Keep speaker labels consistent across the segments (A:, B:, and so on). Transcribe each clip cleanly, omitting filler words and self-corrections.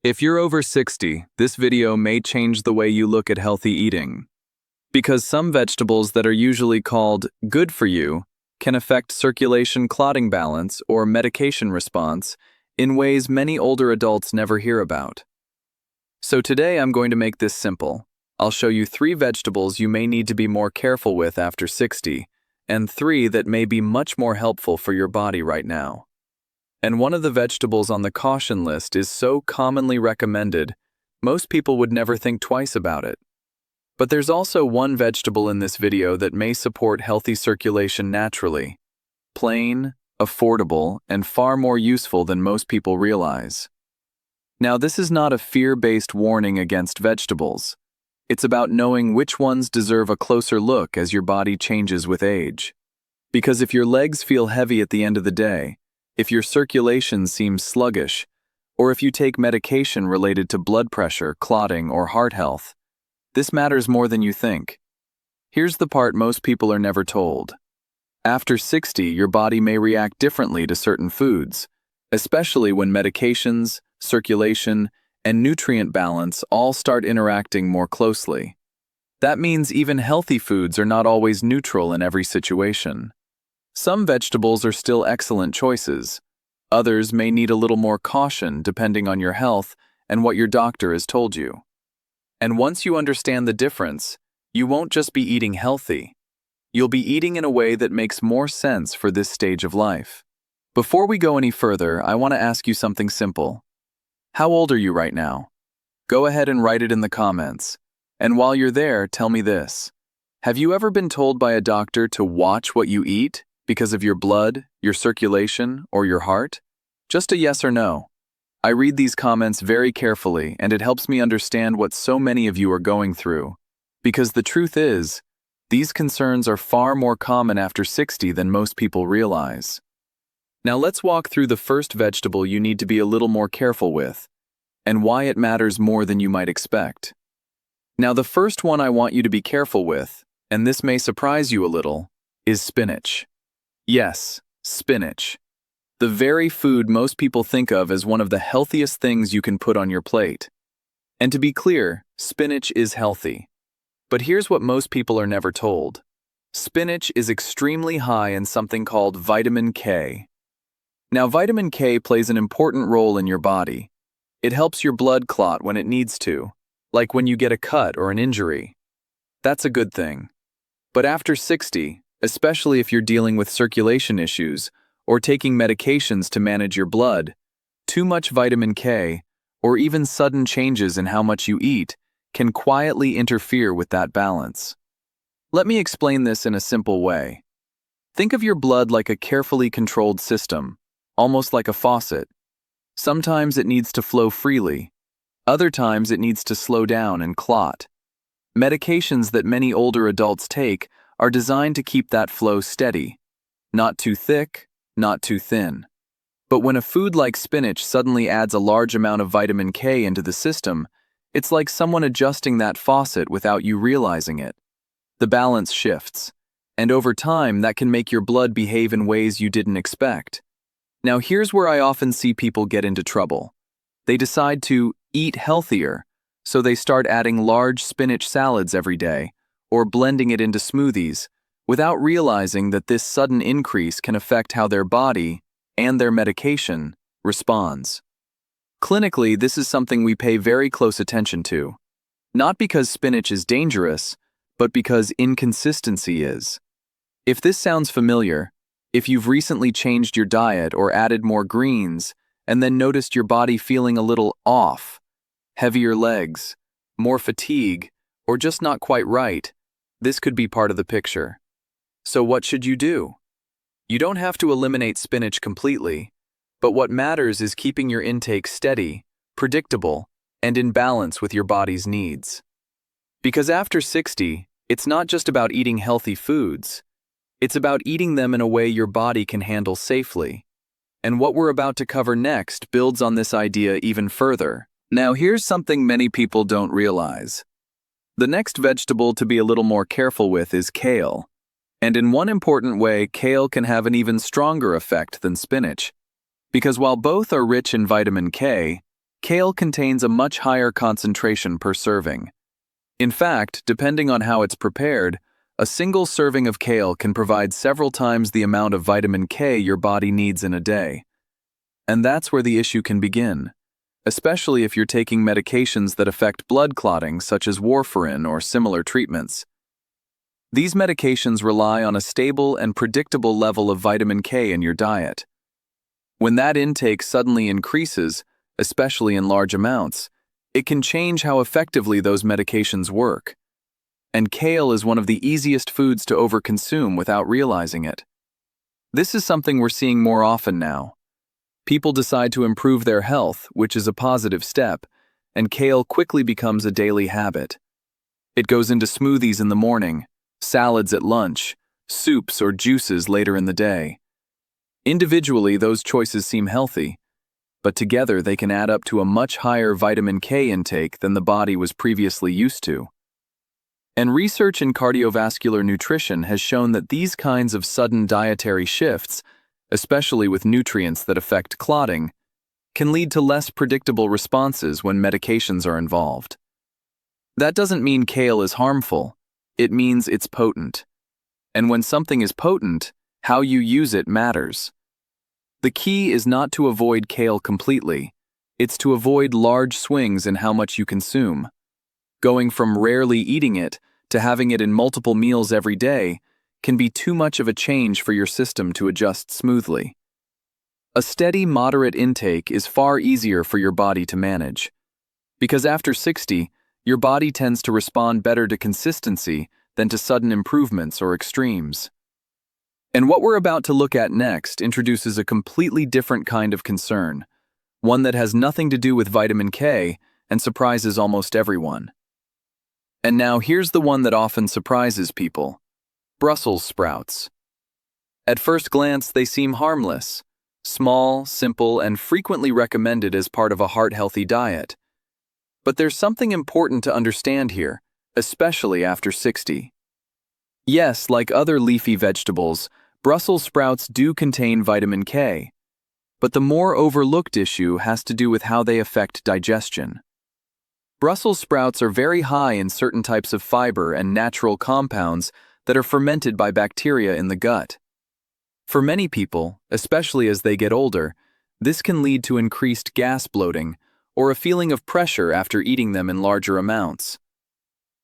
A: If you're over 60, this video may change the way you look at healthy eating. Because some vegetables that are usually called good for you can affect circulation clotting balance or medication response in ways many older adults never hear about. So today I'm going to make this simple. I'll show you 3 vegetables you may need to be more careful with after 60, and 3 that may be much more helpful for your body right now. And one of the vegetables on the caution list is so commonly recommended, most people would never think twice about it. But there's also one vegetable in this video that may support healthy circulation naturally. Plain, affordable, and far more useful than most people realize. Now, this is not a fear-based warning against vegetables. It's about knowing which ones deserve a closer look as your body changes with age. Because if your legs feel heavy at the end of the day, if your circulation seems sluggish, or if you take medication related to blood pressure, clotting, or heart health, this matters more than you think. Here's the part most people are never told. After 60, your body may react differently to certain foods, especially when medications, circulation, and nutrient balance all start interacting more closely. That means even healthy foods are not always neutral in every situation. Some vegetables are still excellent choices. Others may need a little more caution depending on your health and what your doctor has told you. And once you understand the difference, you won't just be eating healthy. You'll be eating in a way that makes more sense for this stage of life. Before we go any further, I want to ask you something simple. How old are you right now? Go ahead and write it in the comments. And while you're there, tell me this. Have you ever been told by a doctor to watch what you eat because of your blood, your circulation, or your heart? Just a yes or no. I read these comments very carefully, and it helps me understand what so many of you are going through. Because the truth is, these concerns are far more common after 60 than most people realize. Now let's walk through the first vegetable you need to be a little more careful with, and why it matters more than you might expect. Now the first one I want you to be careful with, and this may surprise you a little, is spinach. Yes, spinach. The very food most people think of as one of the healthiest things you can put on your plate. And to be clear, spinach is healthy. But here's what most people are never told. Spinach is extremely high in something called vitamin K. Now, vitamin K plays an important role in your body. It helps your blood clot when it needs to, like when you get a cut or an injury. That's a good thing. But after 60, especially if you're dealing with circulation issues or taking medications to manage your blood, too much vitamin K, or even sudden changes in how much you eat, can quietly interfere with that balance. Let me explain this in a simple way. Think of your blood like a carefully controlled system, almost like a faucet. Sometimes it needs to flow freely. Other times it needs to slow down and clot. Medications that many older adults take are designed to keep that flow steady. Not too thick, not too thin. But when a food like spinach suddenly adds a large amount of vitamin K into the system, it's like someone adjusting that faucet without you realizing it. The balance shifts, and over time that can make your blood behave in ways you didn't expect. Now here's where I often see people get into trouble. They decide to eat healthier, so they start adding large spinach salads every day, or blending it into smoothies, without realizing that this sudden increase can affect how their body, and their medication, responds. Clinically, this is something we pay very close attention to. Not because spinach is dangerous, but because inconsistency is. If this sounds familiar, if you've recently changed your diet or added more greens, and then noticed your body feeling a little off, heavier legs, more fatigue, or just not quite right, this could be part of the picture. So what should you do? You don't have to eliminate spinach completely, but what matters is keeping your intake steady, predictable, and in balance with your body's needs. Because after 60, it's not just about eating healthy foods. It's about eating them in a way your body can handle safely. And what we're about to cover next builds on this idea even further. Now here's something many people don't realize. The next vegetable to be a little more careful with is kale. And in one important way, kale can have an even stronger effect than spinach. Because while both are rich in vitamin K, kale contains a much higher concentration per serving. In fact, depending on how it's prepared, a single serving of kale can provide several times the amount of vitamin K your body needs in a day. And that's where the issue can begin, especially if you're taking medications that affect blood clotting, such as warfarin or similar treatments. These medications rely on a stable and predictable level of vitamin K in your diet. When that intake suddenly increases, especially in large amounts, it can change how effectively those medications work. And kale is one of the easiest foods to overconsume without realizing it. This is something we're seeing more often now. People decide to improve their health, which is a positive step, and kale quickly becomes a daily habit. It goes into smoothies in the morning, salads at lunch, soups or juices later in the day. Individually, those choices seem healthy, but together they can add up to a much higher vitamin K intake than the body was previously used to. And research in cardiovascular nutrition has shown that these kinds of sudden dietary shifts, especially with nutrients that affect clotting, can lead to less predictable responses when medications are involved. That doesn't mean kale is harmful, it means it's potent. And when something is potent, how you use it matters. The key is not to avoid kale completely, it's to avoid large swings in how much you consume. Going from rarely eating it to having it in multiple meals every day can be too much of a change for your system to adjust smoothly. A steady, moderate intake is far easier for your body to manage. Because after 60, your body tends to respond better to consistency than to sudden improvements or extremes. And what we're about to look at next introduces a completely different kind of concern, one that has nothing to do with vitamin K and surprises almost everyone. And now here's the one that often surprises people: Brussels sprouts. At first glance, they seem harmless, small, simple, and frequently recommended as part of a heart-healthy diet. But there's something important to understand here, especially after 60. Yes, like other leafy vegetables, Brussels sprouts do contain vitamin K, but the more overlooked issue has to do with how they affect digestion. Brussels sprouts are very high in certain types of fiber and natural compounds that are fermented by bacteria in the gut. For many people, especially as they get older, this can lead to increased gas bloating or a feeling of pressure after eating them in larger amounts.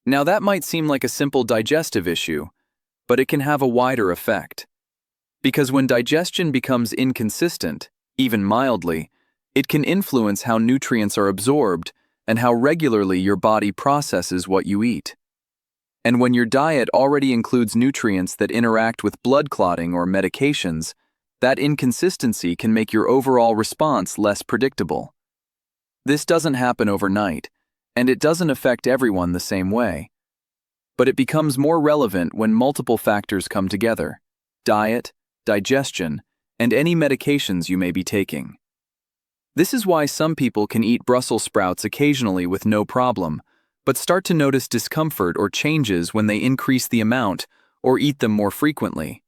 A: Now that might seem like a simple digestive issue, but it can have a wider effect. Because when digestion becomes inconsistent, even mildly, it can influence how nutrients are absorbed and how regularly your body processes what you eat. And when your diet already includes nutrients that interact with blood clotting or medications, that inconsistency can make your overall response less predictable. This doesn't happen overnight, and it doesn't affect everyone the same way. But it becomes more relevant when multiple factors come together: diet, digestion, and any medications you may be taking. This is why some people can eat Brussels sprouts occasionally with no problem, but start to notice discomfort or changes when they increase the amount or eat them more frequently.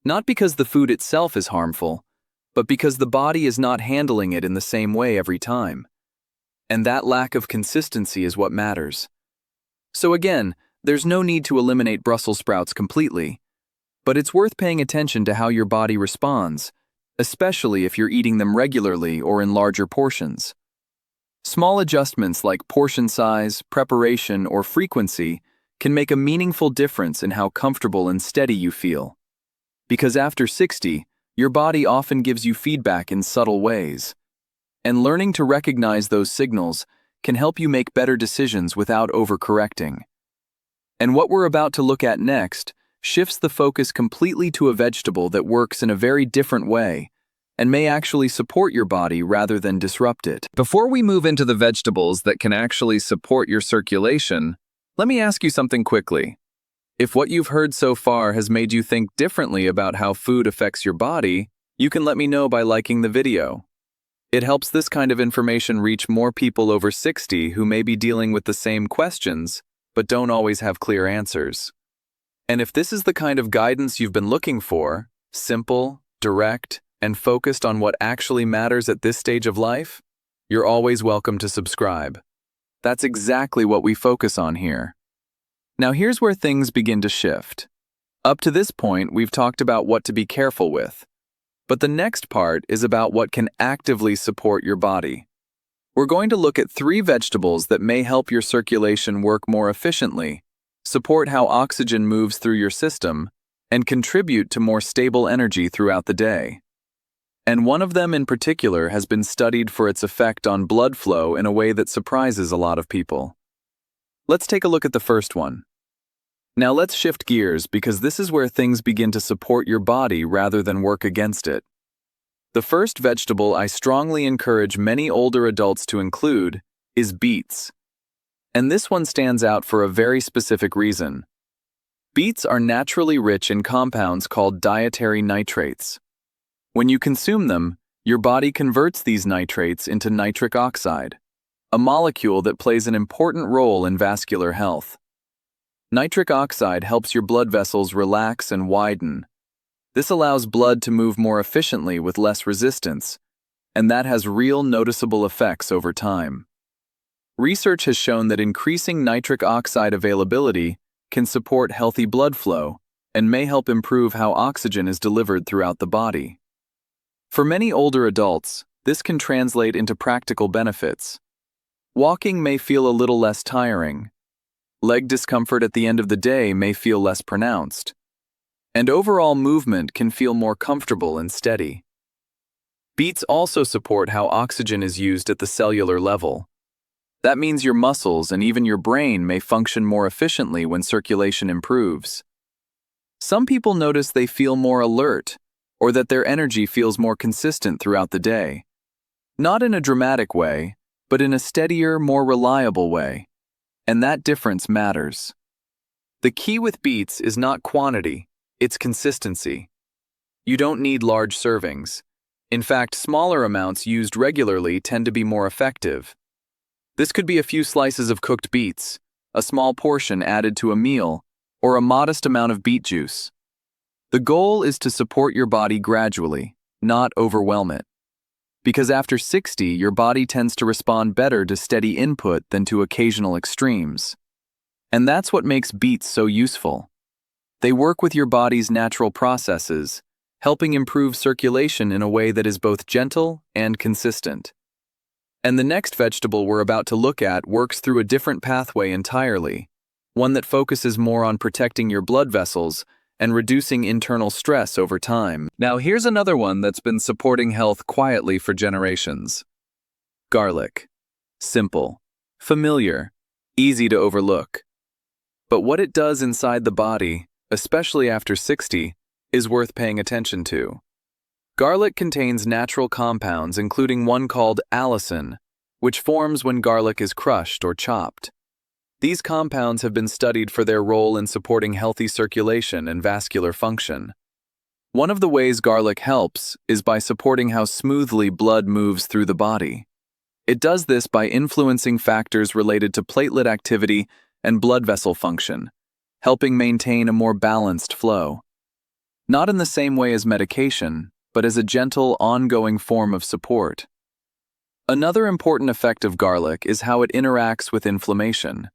A: Not because the food itself is harmful, but because the body is not handling it in the same way every time. And that lack of consistency is what matters. So again, there's no need to eliminate Brussels sprouts completely, but it's worth paying attention to how your body responds, especially if you're eating them regularly or in larger portions. Small adjustments like portion size, preparation, or frequency can make a meaningful difference in how comfortable and steady you feel. Because after 60, your body often gives you feedback in subtle ways. And learning to recognize those signals can help you make better decisions without overcorrecting. And what we're about to look at next shifts the focus completely to a vegetable that works in a very different way and may actually support your body rather than disrupt it. Before we move into the vegetables that can actually support your circulation, let me ask you something quickly. If what you've heard so far has made you think differently about how food affects your body, you can let me know by liking the video. It helps this kind of information reach more people over 60 who may be dealing with the same questions, but don't always have clear answers. And if this is the kind of guidance you've been looking for, simple, direct, and focused on what actually matters at this stage of life, you're always welcome to subscribe. That's exactly what we focus on here. Now here's where things begin to shift. Up to this point, we've talked about what to be careful with. But the next part is about what can actively support your body. We're going to look at 3 vegetables that may help your circulation work more efficiently, support how oxygen moves through your system, and contribute to more stable energy throughout the day. And one of them in particular has been studied for its effect on blood flow in a way that surprises a lot of people. Let's take a look at the first one. Now let's shift gears because this is where things begin to support your body rather than work against it. The first vegetable I strongly encourage many older adults to include is beets. And this one stands out for a very specific reason. Beets are naturally rich in compounds called dietary nitrates. When you consume them, your body converts these nitrates into nitric oxide, a molecule that plays an important role in vascular health. Nitric oxide helps your blood vessels relax and widen. This allows blood to move more efficiently with less resistance, and that has real noticeable effects over time. Research has shown that increasing nitric oxide availability can support healthy blood flow and may help improve how oxygen is delivered throughout the body. For many older adults, this can translate into practical benefits. Walking may feel a little less tiring. Leg discomfort at the end of the day may feel less pronounced. And overall movement can feel more comfortable and steady. Beets also support how oxygen is used at the cellular level. That means your muscles and even your brain may function more efficiently when circulation improves. Some people notice they feel more alert, or that their energy feels more consistent throughout the day. Not in a dramatic way, but in a steadier, more reliable way. And that difference matters. The key with beets is not quantity, it's consistency. You don't need large servings. In fact, smaller amounts used regularly tend to be more effective. This could be a few slices of cooked beets, a small portion added to a meal, or a modest amount of beet juice. The goal is to support your body gradually, not overwhelm it. Because after 60, your body tends to respond better to steady input than to occasional extremes. And that's what makes beets so useful. They work with your body's natural processes, helping improve circulation in a way that is both gentle and consistent. And the next vegetable we're about to look at works through a different pathway entirely, one that focuses more on protecting your blood vessels and reducing internal stress over time. Now here's another one that's been supporting health quietly for generations. Garlic. Simple, familiar, easy to overlook. But what it does inside the body, especially after 60, is worth paying attention to. Garlic contains natural compounds including one called allicin, which forms when garlic is crushed or chopped. These compounds have been studied for their role in supporting healthy circulation and vascular function. One of the ways garlic helps is by supporting how smoothly blood moves through the body. It does this by influencing factors related to platelet activity and blood vessel function, helping maintain a more balanced flow. Not in the same way as medication, but as a gentle, ongoing form of support. Another important effect of garlic is how it interacts with inflammation.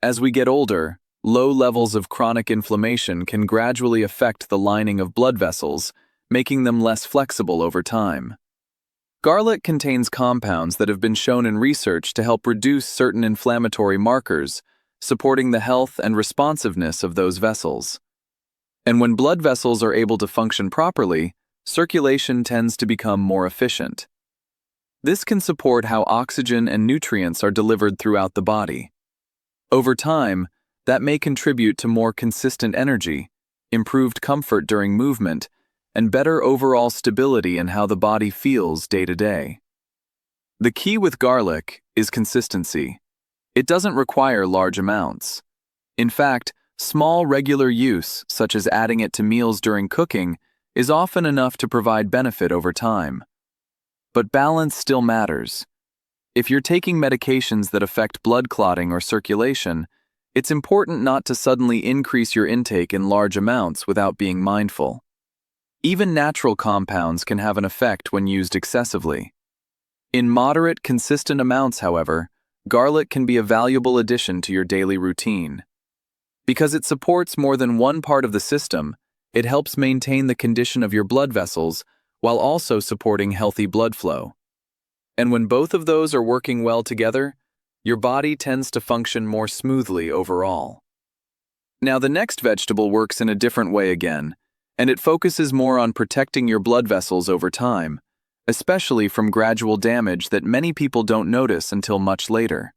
A: As we get older, low levels of chronic inflammation can gradually affect the lining of blood vessels, making them less flexible over time. Garlic contains compounds that have been shown in research to help reduce certain inflammatory markers, supporting the health and responsiveness of those vessels. And when blood vessels are able to function properly, circulation tends to become more efficient. This can support how oxygen and nutrients are delivered throughout the body. Over time, that may contribute to more consistent energy, improved comfort during movement, and better overall stability in how the body feels day to day. The key with garlic is consistency. It doesn't require large amounts. In fact, small regular use, such as adding it to meals during cooking, is often enough to provide benefit over time. But balance still matters. If you're taking medications that affect blood clotting or circulation, it's important not to suddenly increase your intake in large amounts without being mindful. Even natural compounds can have an effect when used excessively. In moderate, consistent amounts, however, garlic can be a valuable addition to your daily routine. Because it supports more than one part of the system, it helps maintain the condition of your blood vessels while also supporting healthy blood flow. And when both of those are working well together, your body tends to function more smoothly overall. Now, the next vegetable works in a different way again, and it focuses more on protecting your blood vessels over time, especially from gradual damage that many people don't notice until much later.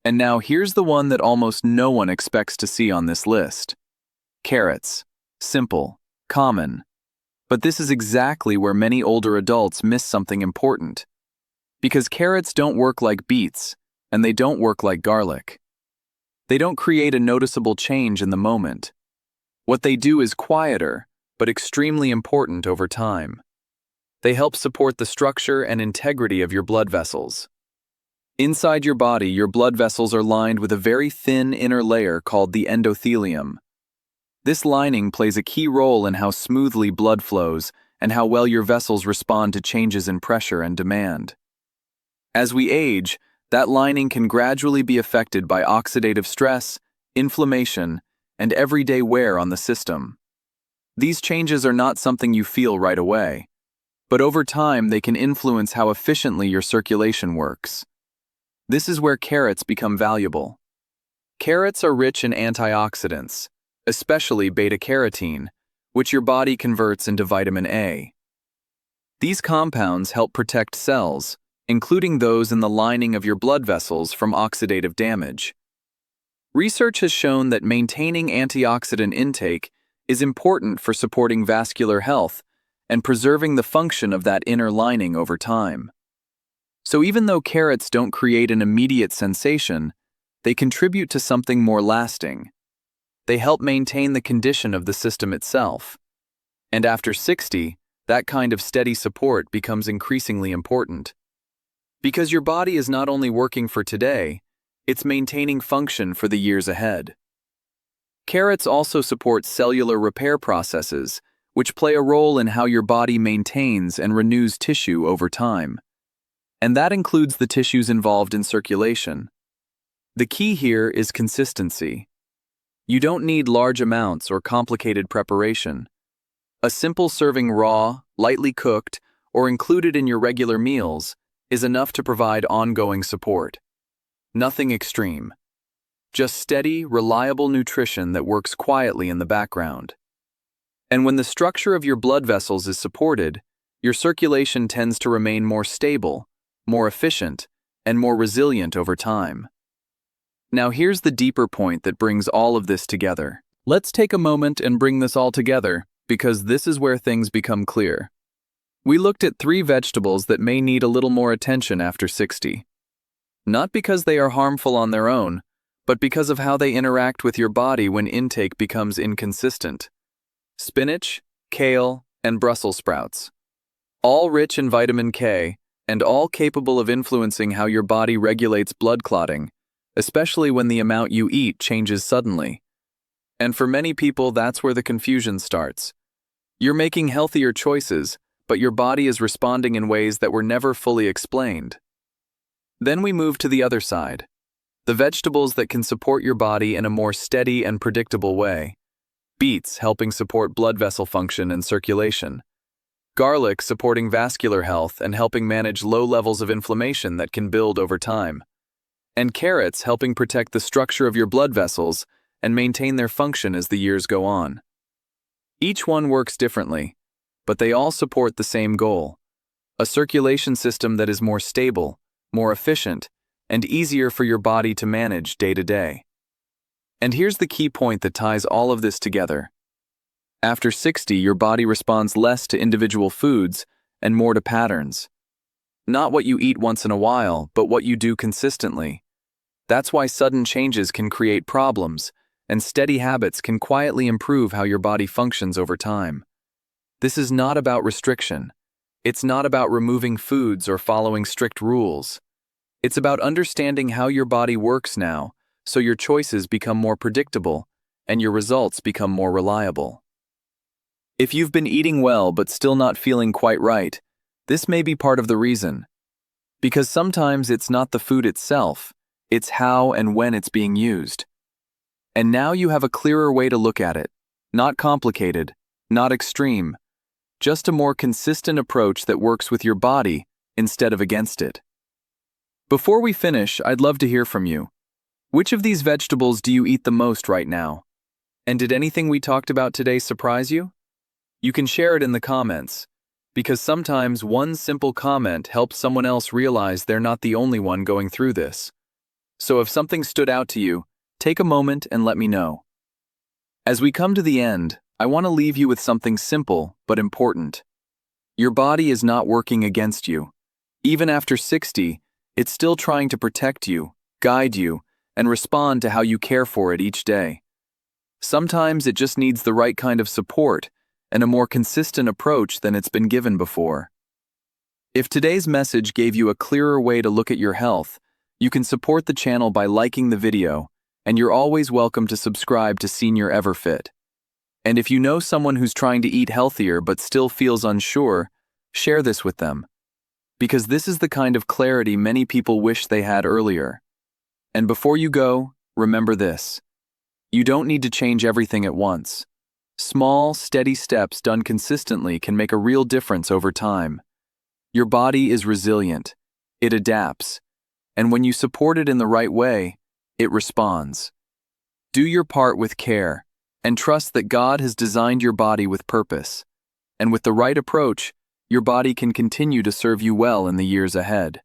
A: And now here's the one that almost no one expects to see on this list. Carrots. Simple, common. But this is exactly where many older adults miss something important. Because carrots don't work like beets, and they don't work like garlic. They don't create a noticeable change in the moment. What they do is quieter, but extremely important over time. They help support the structure and integrity of your blood vessels. Inside your body, your blood vessels are lined with a very thin inner layer called the endothelium. This lining plays a key role in how smoothly blood flows and how well your vessels respond to changes in pressure and demand. As we age, that lining can gradually be affected by oxidative stress, inflammation, and everyday wear on the system. These changes are not something you feel right away, but over time they can influence how efficiently your circulation works. This is where carrots become valuable. Carrots are rich in antioxidants, especially beta-carotene, which your body converts into vitamin A. These compounds help protect cells, including those in the lining of your blood vessels, from oxidative damage. Research has shown that maintaining antioxidant intake is important for supporting vascular health and preserving the function of that inner lining over time. So even though carrots don't create an immediate sensation, they contribute to something more lasting. They help maintain the condition of the system itself. And after 60, that kind of steady support becomes increasingly important. Because your body is not only working for today, it's maintaining function for the years ahead. Carrots also support cellular repair processes, which play a role in how your body maintains and renews tissue over time. And that includes the tissues involved in circulation. The key here is consistency. You don't need large amounts or complicated preparation. A simple serving raw, lightly cooked, or included in your regular meals is enough to provide ongoing support. Nothing extreme. Just steady, reliable nutrition that works quietly in the background. And when the structure of your blood vessels is supported, your circulation tends to remain more stable, more efficient, and more resilient over time. Now here's the deeper point that brings all of this together. Let's take a moment and bring this all together, because this is where things become clear. We looked at 3 vegetables that may need a little more attention after 60. Not because they are harmful on their own, but because of how they interact with your body when intake becomes inconsistent. Spinach, kale, and Brussels sprouts. All rich in vitamin K, and all capable of influencing how your body regulates blood clotting, especially when the amount you eat changes suddenly. And for many people, that's where the confusion starts. You're making healthier choices, but your body is responding in ways that were never fully explained. Then we move to the other side. The vegetables that can support your body in a more steady and predictable way. Beets helping support blood vessel function and circulation. Garlic supporting vascular health and helping manage low levels of inflammation that can build over time. And carrots helping protect the structure of your blood vessels and maintain their function as the years go on. Each one works differently, but they all support the same goal: a circulation system that is more stable, more efficient, and easier for your body to manage day to day. And here's the key point that ties all of this together. After 60, your body responds less to individual foods and more to patterns. Not what you eat once in a while, but what you do consistently. That's why sudden changes can create problems, and steady habits can quietly improve how your body functions over time. This is not about restriction. It's not about removing foods or following strict rules. It's about understanding how your body works now, so your choices become more predictable and your results become more reliable. If you've been eating well but still not feeling quite right, this may be part of the reason. Because sometimes it's not the food itself, it's how and when it's being used. And now you have a clearer way to look at it. Not complicated, not extreme, just a more consistent approach that works with your body instead of against it. Before we finish, I'd love to hear from you. Which of these vegetables do you eat the most right now? And did anything we talked about today surprise you? You can share it in the comments, because sometimes one simple comment helps someone else realize they're not the only one going through this. So if something stood out to you, take a moment and let me know. As we come to the end, I want to leave you with something simple but important. Your body is not working against you. Even after 60, it's still trying to protect you, guide you, and respond to how you care for it each day. Sometimes it just needs the right kind of support and a more consistent approach than it's been given before. If today's message gave you a clearer way to look at your health, you can support the channel by liking the video, and you're always welcome to subscribe to Senior EverFit. And if you know someone who's trying to eat healthier but still feels unsure, share this with them. Because this is the kind of clarity many people wish they had earlier. And before you go, remember this. You don't need to change everything at once. Small, steady steps done consistently can make a real difference over time. Your body is resilient. It adapts. And when you support it in the right way, it responds. Do your part with care, and trust that God has designed your body with purpose. And with the right approach, your body can continue to serve you well in the years ahead.